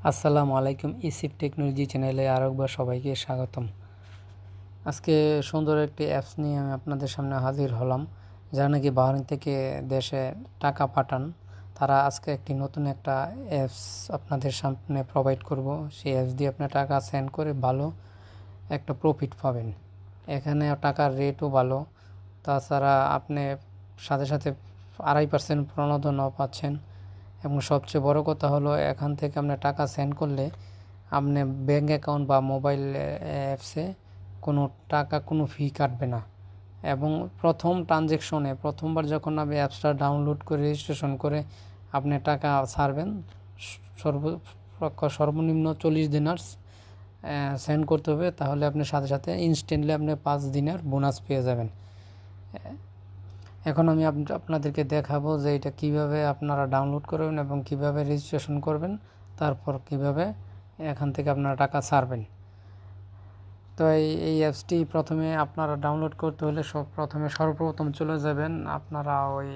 আসসালামু আলাইকুম। ইসিপ টেকনোলজি চ্যানেলে আরেকবার সবাইকে স্বাগতম। আজকে সুন্দর একটি অ্যাপস নিয়ে আমি আপনাদের সামনে হাজির হলাম। যারা নাকি বাহরাইন থেকে দেশে টাকা পাঠান, তারা আজকে নতুন একটা অ্যাপস আপনাদের সামনে প্রোভাইড করব। সেই অ্যাপস দিয়ে আপনি টাকা সেন্ড করে ভালো একটা প্রফিট পাবেন। এখানে টাকার রেটও ভালো, তাছাড়া আপনি সাথে সাথে 2.5% প্রণোদনাও পাচ্ছেন। এবং সবচেয়ে বড় কথা হলো, এখান থেকে আপনি টাকা সেন্ড করলে আপনি ব্যাঙ্ক অ্যাকাউন্ট বা মোবাইল অ্যাপসে কোনো ফি কাটবে না। এবং প্রথম ট্রানজ্যাকশনে প্রথমবার যখন আপনি অ্যাপসটা ডাউনলোড করে রেজিস্ট্রেশন করে আপনি টাকা ছাড়বেন, সর্বনিম্ন 40 দিনার সেন্ড করতে হবে। তাহলে আপনি সাথে সাথে ইনস্ট্যান্টলি আপনি 5 দিনের বোনাস পেয়ে যাবেন। এখন আমি আপনাদেরকে দেখাবো যে এটা কিভাবে আপনারা ডাউনলোড করবেন এবং কিভাবে রেজিস্ট্রেশন করবেন, তারপর কিভাবে এখান থেকে আপনারা টাকা ছাড়বেন। তো এই অ্যাপসটি প্রথমে আপনারা ডাউনলোড করতে হলে সর্বপ্রথম চলে যাবেন আপনারা ওই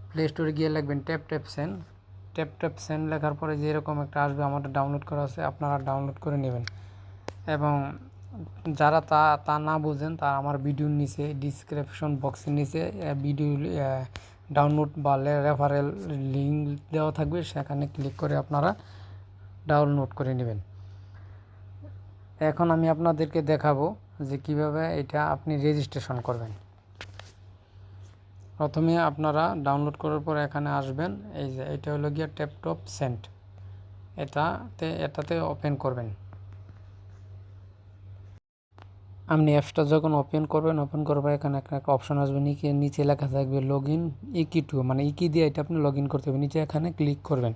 প্লে স্টোরে গিয়ে লিখবেন ট্যাপ সেন্ড লেখার পরে যেরকম একটা আসবে, আমাদের ডাউনলোড করা আছে, আপনারা ডাউনলোড করে নেবেন। এবং যারা তা না বুঝেন, তারা আমার ভিডিওর নিচে ডিসক্রিপশন বক্সের নিচে ভিডিও ডাউনলোড বা রেফারেল লিঙ্ক দেওয়া থাকবে, সেখানে ক্লিক করে আপনারা ডাউনলোড করে নেবেন। এখন আমি আপনাদেরকে দেখাবো যে কিভাবে এটা আপনি রেজিস্ট্রেশন করবেন। প্রথমে আপনারা ডাউনলোড করার পর এখানে আসবেন, এই যে এটা হলো গিয়ে ট্যাপ সেন্ড, এটাতে ওপেন করবেন। আপনি অ্যাপসটা যখন ওপেন করবেন এখানে একটা অপশন আসবে, নিচে লেখা থাকবে লগ ইন ইকি টু, মানে ইকি দিয়ে এটা আপনি লগ ইন করতে হবে। নিচে এখানে ক্লিক করবেন।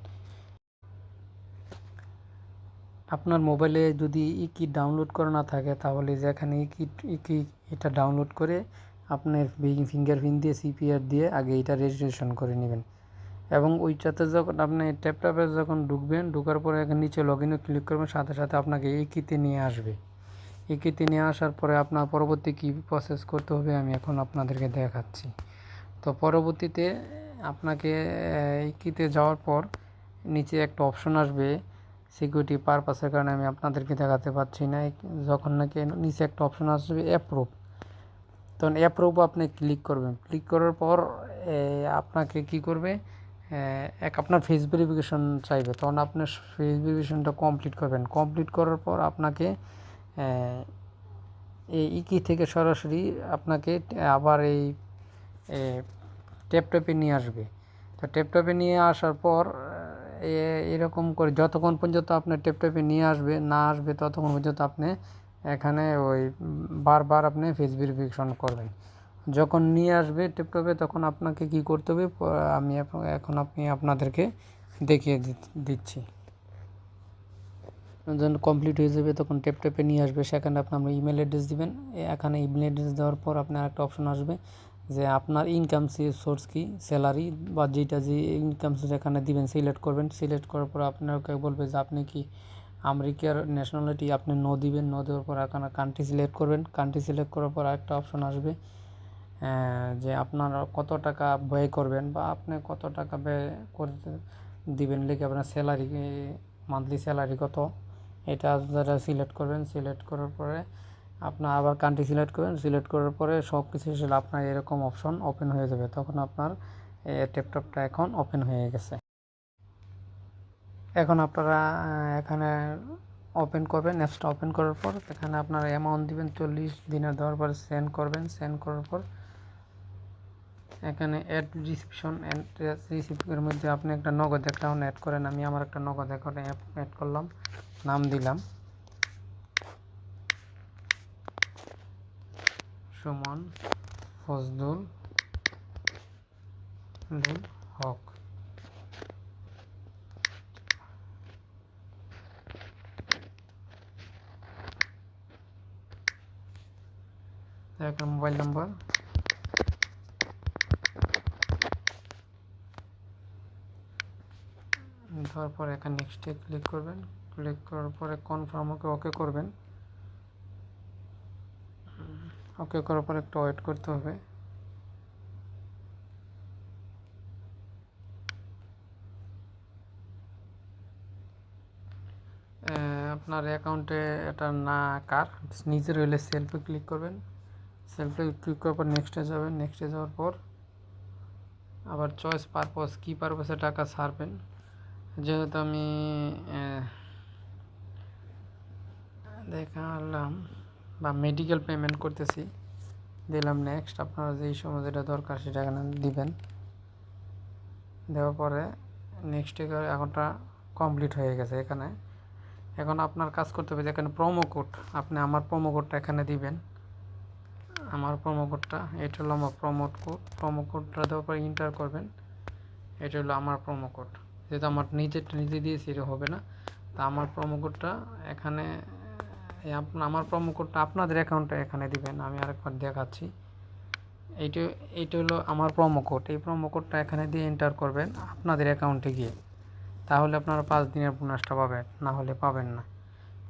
আপনার মোবাইলে যদি ইকি ডাউনলোড করা না থাকে, তাহলে যে এখানে ইকি এটা ডাউনলোড করে আপনার ফিঙ্গারপ্রিন্ট দিয়ে সিপিআর দিয়ে আগে এটা রেজিস্ট্রেশন করে নেবেন। এবং ওইটাতে যখন আপনি ট্যাপে যখন ঢুকার পরে এখানে নিচে লগ ইনে ক্লিক করবেন, সাথে সাথে আপনাকে ইকিতে নিয়ে আসবে। ইকিতে নিয়ে আসার পরে আপনার পরবর্তী কী প্রসেস করতে হবে আমি এখন আপনাদেরকে দেখাচ্ছি। তো পরবর্তীতে আপনাকে ইকিতে যাওয়ার পর নিচে একটা অপশন আসবে, সিকিউরিটি পারপাসের কারণে আমি আপনাদেরকে দেখাতে পারছি না। যখন নাকি নিচে একটা অপশন আসবে অ্যাপ্রুভ, তখন অ্যাপ্রুভ আপনি ক্লিক করবেন। ক্লিক করার পর আপনাকে কি করবে, আপনার ফেস ভেরিফিকেশন চাইবে, তখন আপনার ফেস ভেরিফিকেশনটা কমপ্লিট করবেন। কমপ্লিট করার পর আপনাকে এই ইকি থেকে সরাসরি আপনাকে আবার এই ট্যাপে নিয়ে আসবে। তো ট্যাপে নিয়ে আসার পর এরকম করে যতক্ষণ পর্যন্ত আপনার ট্যাপে নিয়ে না আসবে ততক্ষণ পর্যন্ত আপনি এখানে ওই বারবার আপনি ফেস ভেরিফিকেশন করবেন। যখন নিয়ে আসবে ট্যাপে, তখন আপনাকে কি করতে হবে আমি আপনাদেরকে দেখিয়ে দিচ্ছি। যখন কমপ্লিট হয়ে যাবে তখন ট্যাপে নিয়ে আসবে, সেখানে আপনার ইমেল অ্যাড্রেস দিবেন। এখানে ইমেল অ্যাড্রেস দেওয়ার পর আপনার একটা অপশন আসবে যে আপনার ইনকাম সোর্স কি, স্যালারি বা যে ইনকাম সোর্স এখানে দিবেন, সিলেক্ট করবেন। সিলেক্ট করার পর আপনাকে বলবে যে আপনি কি আমেরিকার ন্যাশনালিটি, আপনি নো দিবেন। নো দেওয়ার পর এখানে কান্ট্রি সিলেক্ট করবেন। কান্ট্রি সিলেক্ট করার পর একটা অপশন আসবে যে আপনার কত টাকা ব্যয় করবেন বা আপনি কত টাকা ব্যয় করতে দিবেন, লিখে আপনার স্যালারি, মান্থলি স্যালারি কত, এটা যারা সিলেক্ট করবেন। সিলেক্ট করার পরে আপনার আবার কান্ট্রি সিলেক্ট করবেন। সিলেক্ট করার পরে সব কিছু শেষে আপনার এরকম অপশন ওপেন হয়ে যাবে। তখন আপনার ল্যাপটপটা এখন ওপেন হয়ে গেছে। এখন আপনারা এখানে ওপেন করবেন। অ্যাপসটা ওপেন করার পর এখানে আপনারা অ্যামাউন্ট দিবেন 40 দিনের, দেওয়ার পর সেন্ড করবেন। সেন্ড করার পর এখানে অ্যাড রিসিপ্টের মধ্যে আপনি একটা নগদ অ্যাকাউন্ট অ্যাড করেন। আমি আমার একটা নগদ অ্যাকাউন্ট অ্যাড করলাম, নাম দিলাম সুমন ফজলুল হক। একটা মোবাইল নাম্বার, তারপর এখানে নেক্সটে ক্লিক করবেন। ক্লিক করার পরে কনফার্ম ওকে করবেন। ওকে করার পর একটু ওয়েট করতে হবে। আপনার অ্যাকাউন্টে এটা না কার নিজের হইলে সেলফে ক্লিক করবেন, সেলফে ক্লিক করার পর নেক্সটে যাবেন, নেক্সটে যাওয়ার পর আবার চয়েস পারপস কী পারপসে টাকা ছাড়বেন। যেহেতু আমি দেখালাম বা মেডিকেল পেমেন্ট করতেছি, দিলাম নেক্সট। আপনারা যেই সময় যেটা দরকার সেটা এখানে দিবেন, দেওয়ার পরে নেক্সটে এখনটা কমপ্লিট হয়ে গেছে। এখানে এখন আপনার কাজ করতে হবে, এখানে প্রোমো কোড, আপনি আমার প্রোমো কোডটা এখানে দিবেন। আমার প্রোমো কোডটা এটা হলো আমার প্রোমো কোডটা দেওয়ার পরে ইন্টার করবেন। এটা হলো আমার প্রোমো কোড, যেহেতু আমার নিজেরটা নিজে দিয়েছি এটা হবে না, তা আমার প্রোমো কোডটা এখানে আমার প্রোমো কোডটা আপনাদের অ্যাকাউন্টে এখানে দিবেন। আমি আরেকবার দেখাচ্ছি। এইটা হলো আমার প্রোমো কোড, এই প্রোমো কোডটা এখানে দিয়ে এন্টার করবেন আপনাদের অ্যাকাউন্টে গিয়ে, তাহলে আপনারা 5 দিনের বোনাসটা পাবেন, না হলে পাবেন না।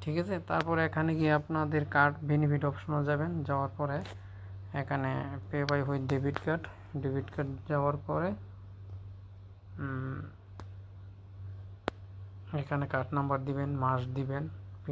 ঠিক আছে, তারপরে এখানে গিয়ে আপনাদের কার্ড বেনিফিট অপশনে যাবেন, যাওয়ার পরে এখানে pay by with debit card যাওয়ার পরে এখানে কার্ড নাম্বার দিবেন, মাস দিবেন,